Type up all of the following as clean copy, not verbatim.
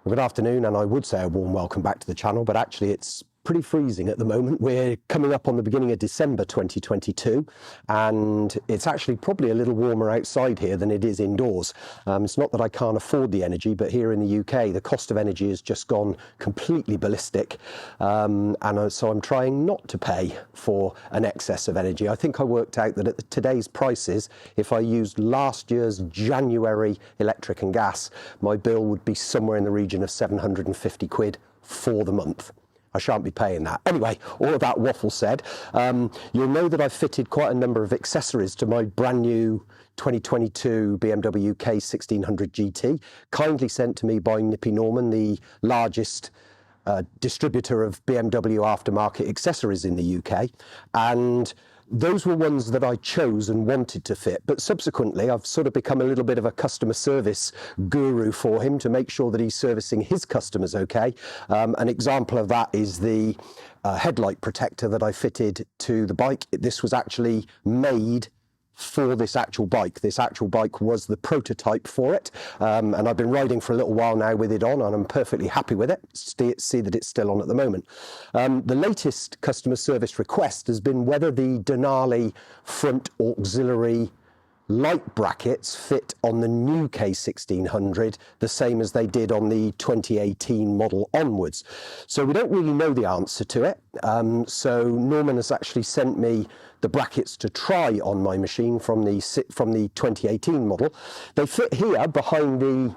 Good afternoon, and I would say a warm welcome back to the channel, but actually it's pretty freezing at the moment. We're coming up on the beginning of December 2022, and it's actually probably a little warmer outside here than it is indoors. It's not that I can't afford the energy, but here in the UK, the cost of energy has just gone completely ballistic, so I'm trying not to pay for an excess of energy. I think I worked out that at today's prices, if I used last year's January electric and gas, my bill would be somewhere in the region of 750 quid for the month. I shan't be paying that. Anyway, all of that waffle said, you'll know that I've fitted quite a number of accessories to my brand new 2022 BMW K1600GT, kindly sent to me by Nippy Norman, the largest distributor of BMW aftermarket accessories in the UK. And those were ones that I chose and wanted to fit, but subsequently I've sort of become a little bit of a customer service guru for him to make sure that he's servicing his customers okay. An example of that is the headlight protector that I fitted to the bike. This was actually made for this actual bike. This actual bike was the prototype for it, and I've been riding for a little while now with it on, and I'm perfectly happy with it. See that it's still on at the moment. The latest customer service request has been whether the Denali front auxiliary light brackets fit on the new K1600 the same as they did on the 2018 model onwards. So we don't really know the answer to it. So Norman has actually sent me the brackets to try on my machine from the 2018 model. They fit here behind the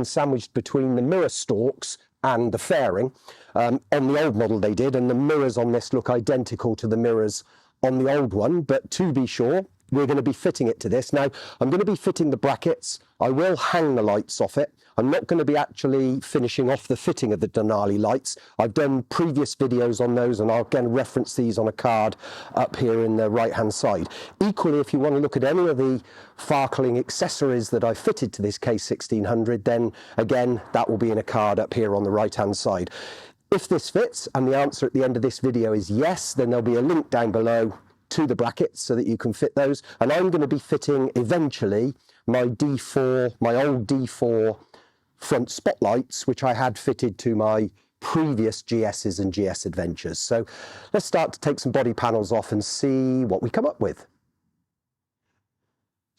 sandwiched between the mirror stalks and the fairing. On the old model they did, and the mirrors on this look identical to the mirrors on the old one, but to be sure, we're going to be fitting it to this. Now, I'm going to be fitting the brackets. I will hang the lights off it. I'm not going to be actually finishing off the fitting of the Denali lights. I've done previous videos on those, and I'll again reference these on a card up here in the right-hand side. Equally, if you want to look at any of the Farkling accessories that I fitted to this K1600, then again, that will be in a card up here on the right-hand side. If this fits, and the answer at the end of this video is yes, then there'll be a link down below to the brackets so that you can fit those. And I'm going to be fitting eventually my old D4 front spotlights, which I had fitted to my previous GSs and GS Adventures. So let's start to take some body panels off and see what we come up with.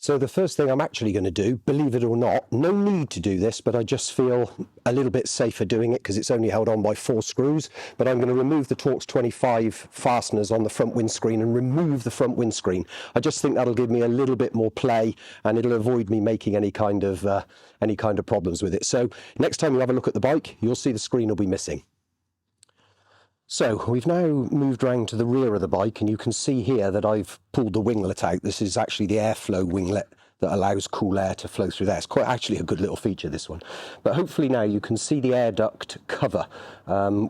So the first thing I'm actually going to do, believe it or not, no need to do this, but I just feel a little bit safer doing it because it's only held on by 4 screws, but I'm going to remove the Torx 25 fasteners on the front windscreen and remove the front windscreen. I just think that'll give me a little bit more play, and it'll avoid me making any kind of problems with it. So next time you have a look at the bike, you'll see the screen will be missing. So we've now moved round to the rear of the bike, and you can see here that I've pulled the winglet out. This is actually the airflow winglet that allows cool air to flow through there. It's quite actually a good little feature, this one. But hopefully now you can see the air duct cover,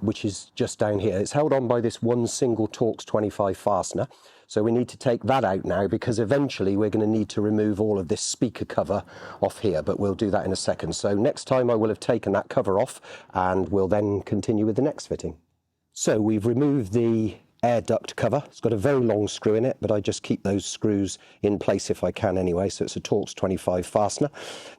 which is just down here. It's held on by this one single Torx 25 fastener. So we need to take that out now, because eventually we're going to need to remove all of this speaker cover off here, but we'll do that in a second. So next time I will have taken that cover off, and we'll then continue with the next fitting. So we've removed the air duct cover. It's got a very long screw in it, but I just keep those screws in place if I can anyway. So it's a Torx 25 fastener.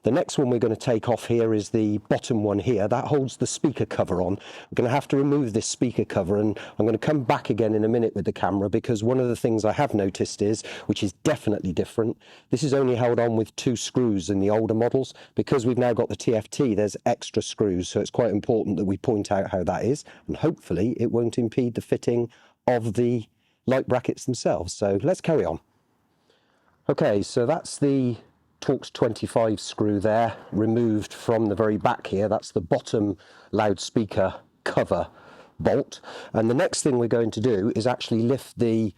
The next one we're going to take off here is the bottom one here. That holds the speaker cover on. We're going to have to remove this speaker cover, and I'm going to come back again in a minute with the camera, because one of the things I have noticed is, which is definitely different, this is only held on with 2 screws in the older models. Because we've now got the TFT, there's extra screws, so it's quite important that we point out how that is, and hopefully it won't impede the fitting of the light brackets themselves. So let's carry on. Okay, so that's the Torx 25 screw there, removed from the very back here. That's the bottom loudspeaker cover bolt. And the next thing we're going to do is actually lift the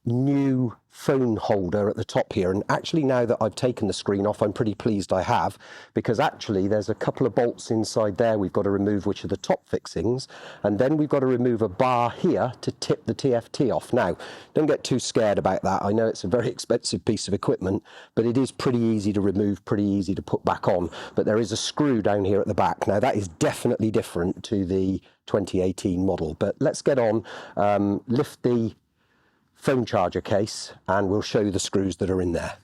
new phone holder at the top here. And actually, now that I've taken the screen off, I'm pretty pleased I have, because actually there's a couple of bolts inside there we've got to remove, which are the top fixings, and then we've got to remove a bar here to tip the TFT off. Now, don't get too scared about that. I know it's a very expensive piece of equipment, but it is pretty easy to remove, pretty easy to put back on. But there is a screw down here at the back. Now, that is definitely different to the 2018 model, but let's get on, lift the phone charger case, and we'll show you the screws that are in there.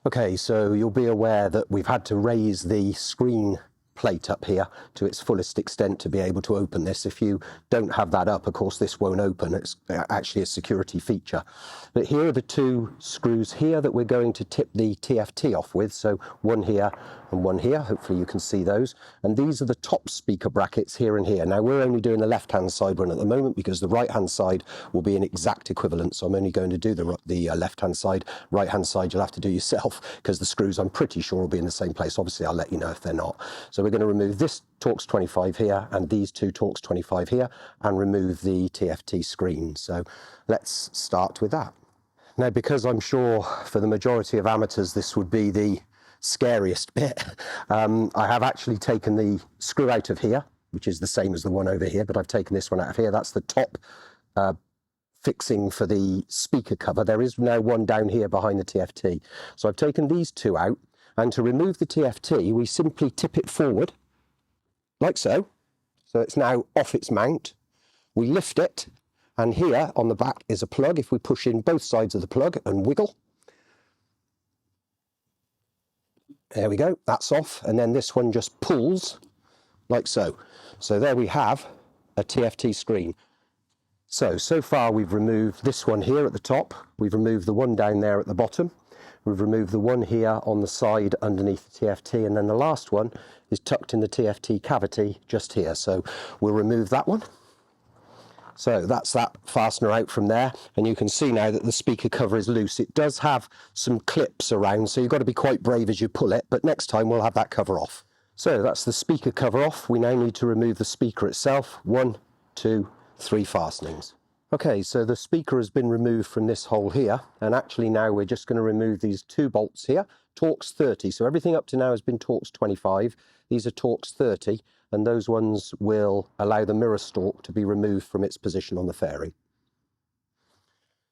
Okay, so you'll be aware that we've had to raise the screen plate up here to its fullest extent to be able to open this. If you don't have that up, of course, this won't open. It's actually a security feature. But here are the two screws here that we're going to tip the TFT off with. So one here and one here. Hopefully you can see those. And these are the top speaker brackets here and here. Now we're only doing the left-hand side one at the moment because the right-hand side will be an exact equivalent. So I'm only going to do the left-hand side. Right-hand side you'll have to do yourself because the screws I'm pretty sure will be in the same place. Obviously I'll let you know if they're not. So we're going to remove this Torx 25 here and these two Torx 25 here and remove the TFT screen. So let's start with that. Now, because I'm sure for the majority of amateurs this would be the scariest bit, I have actually taken the screw out of here, which is the same as the one over here, but I've taken this one out of here. That's the top fixing for the speaker cover. There is now one down here behind the TFT. So I've taken these two out, and to remove the TFT, we simply tip it forward, like so. So it's now off its mount. We lift it, and here on the back is a plug. If we push in both sides of the plug and wiggle, there we go, that's off. And then this one just pulls like so. So there we have a TFT screen. So far we've removed this one here at the top. We've removed the one down there at the bottom. We've removed the one here on the side underneath the TFT. And then the last one is tucked in the TFT cavity just here. So we'll remove that one. So that's that fastener out from there, and you can see now that the speaker cover is loose. It does have some clips around, so you've got to be quite brave as you pull it, but next time we'll have that cover off. So that's the speaker cover off. We now need to remove the speaker itself. 1, 2, 3 fastenings. Okay, so the speaker has been removed from this hole here, and actually now we're just going to remove these 2 bolts here, Torx 30. So everything up to now has been Torx 25. These are Torx 30. And those ones will allow the mirror stalk to be removed from its position on the fairing.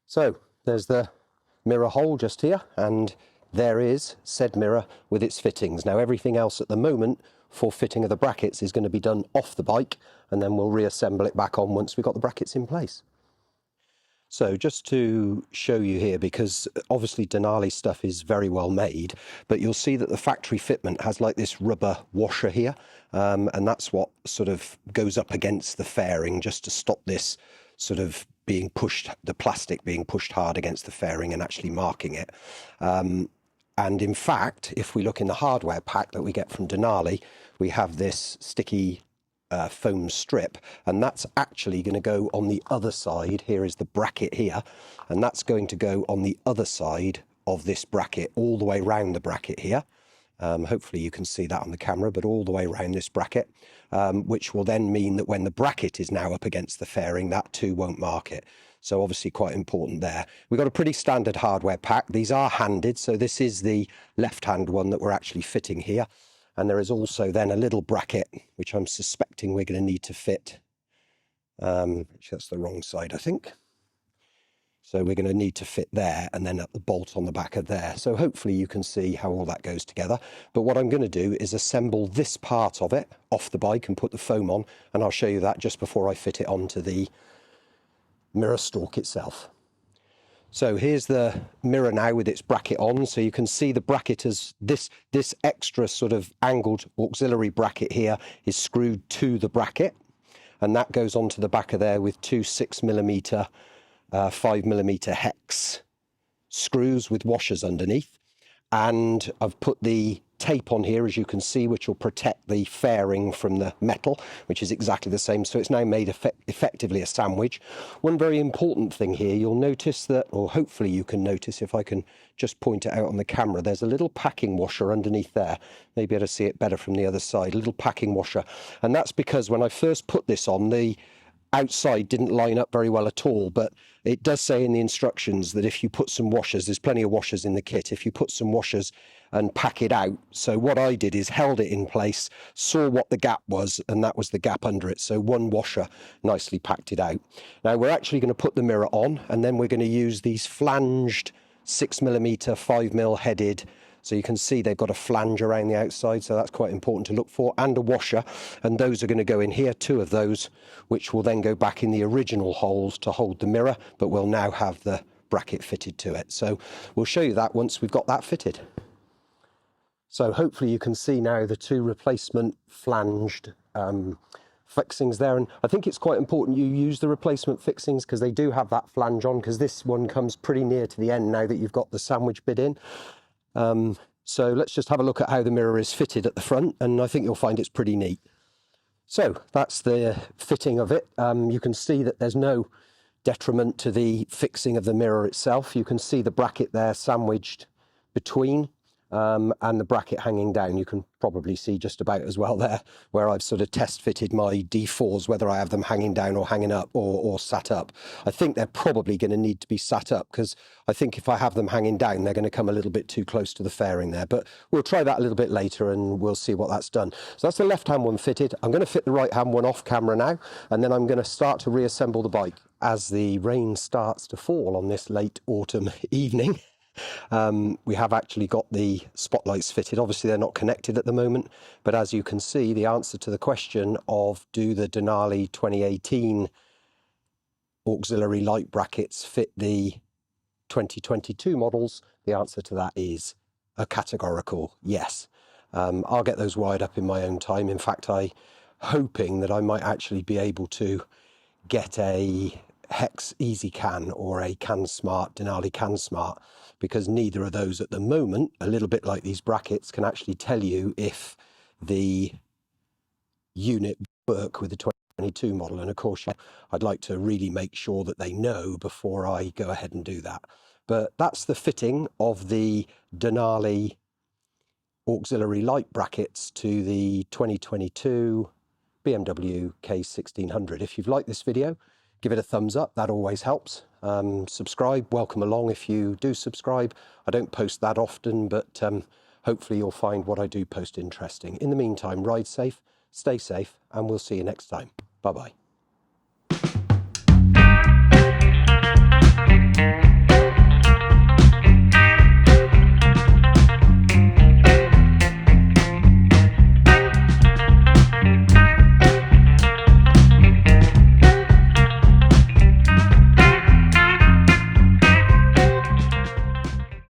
So there's the mirror hole just here, and there is said mirror with its fittings. Now everything else at the moment for fitting of the brackets is going to be done off the bike, and then we'll reassemble it back on once we've got the brackets in place. So just to show you here, because obviously Denali stuff is very well made, but you'll see that the factory fitment has like this rubber washer here, and that's what sort of goes up against the fairing just to stop this sort of being pushed, the plastic being pushed hard against the fairing and actually marking it. And in fact, if we look in the hardware pack that we get from Denali, we have this sticky foam strip, and that's actually going to go on the other side. Here is the bracket here, and that's going to go on the other side of this bracket, all the way around the bracket here. Hopefully you can see that on the camera, but all the way around this bracket, which will then mean that when the bracket is now up against the fairing, that too won't mark it. So obviously quite important there. We've got a pretty standard hardware pack. These are handed, so this is the left-hand one that we're actually fitting here. And there is also then a little bracket, which I'm suspecting we're going to need to fit. That's the wrong side, I think. So we're going to need to fit there, and then at the bolt on the back of there. So hopefully you can see how all that goes together. But what I'm going to do is assemble this part of it off the bike and put the foam on, and I'll show you that just before I fit it onto the mirror stalk itself. So here's the mirror now with its bracket on, so you can see the bracket as this extra sort of angled auxiliary bracket here is screwed to the bracket, and that goes onto the back of there with 2 6mm 5mm hex screws with washers underneath. And I've put the tape on here, as you can see, which will protect the fairing from the metal, which is exactly the same. So it's now made effectively a sandwich. One very important thing here, you'll notice that, or hopefully you can notice if I can just point it out on the camera, there's a little packing washer underneath there. Maybe able to see it better from the other side, a little packing washer. And that's because when I first put this on, the outside didn't line up very well at all, but it does say in the instructions that if you put some washers, there's plenty of washers in the kit, if you put some washers and pack it out. So what I did is held it in place, saw what the gap was, and that was the gap under it. So one washer nicely packed it out. Now we're actually going to put the mirror on, and then we're going to use these flanged 6mm 5mm headed. So you can see they've got a flange around the outside, so that's quite important to look for, and a washer, and those are going to go in here, 2 of those, which will then go back in the original holes to hold the mirror, but we'll now have the bracket fitted to it. So we'll show you that once we've got that fitted. So hopefully you can see now the two replacement flanged fixings there, and I think it's quite important you use the replacement fixings because they do have that flange on, because this one comes pretty near to the end now that you've got the sandwich bit in. So let's just have a look at how the mirror is fitted at the front, and I think you'll find it's pretty neat. So that's the fitting of it. You can see that there's no detriment to the fixing of the mirror itself. You can see the bracket there sandwiched between and the bracket hanging down. You can probably see just about as well there where I've sort of test fitted my D4s, whether I have them hanging down or hanging up or sat up. I think they're probably going to need to be sat up, because I think if I have them hanging down they're going to come a little bit too close to the fairing there, but we'll try that a little bit later and we'll see what that's done. So that's the left hand one fitted. I'm going to fit the right hand one off camera now, and then I'm going to start to reassemble the bike. As the rain starts to fall on this late autumn evening, we have actually got the spotlights fitted. Obviously they're not connected at the moment, but as you can see, the answer to the question of do the Denali 2018 auxiliary light brackets fit the 2022 models, the answer to that is a categorical yes. I'll get those wired up in my own time. In fact, I'm hoping that I might actually be able to get a Hex Easy Can or a CanSmart, Denali CanSmart, because neither of those at the moment, a little bit like these brackets, can actually tell you if the unit work with the 2022 model. And of course, I'd like to really make sure that they know before I go ahead and do that. But that's the fitting of the Denali auxiliary light brackets to the 2022 BMW K1600. If you've liked this video, give it a thumbs up, that always helps. Subscribe, welcome along if you do subscribe. I don't post that often, but hopefully you'll find what I do post interesting. In the meantime, ride safe, stay safe, and we'll see you next time. Bye-bye.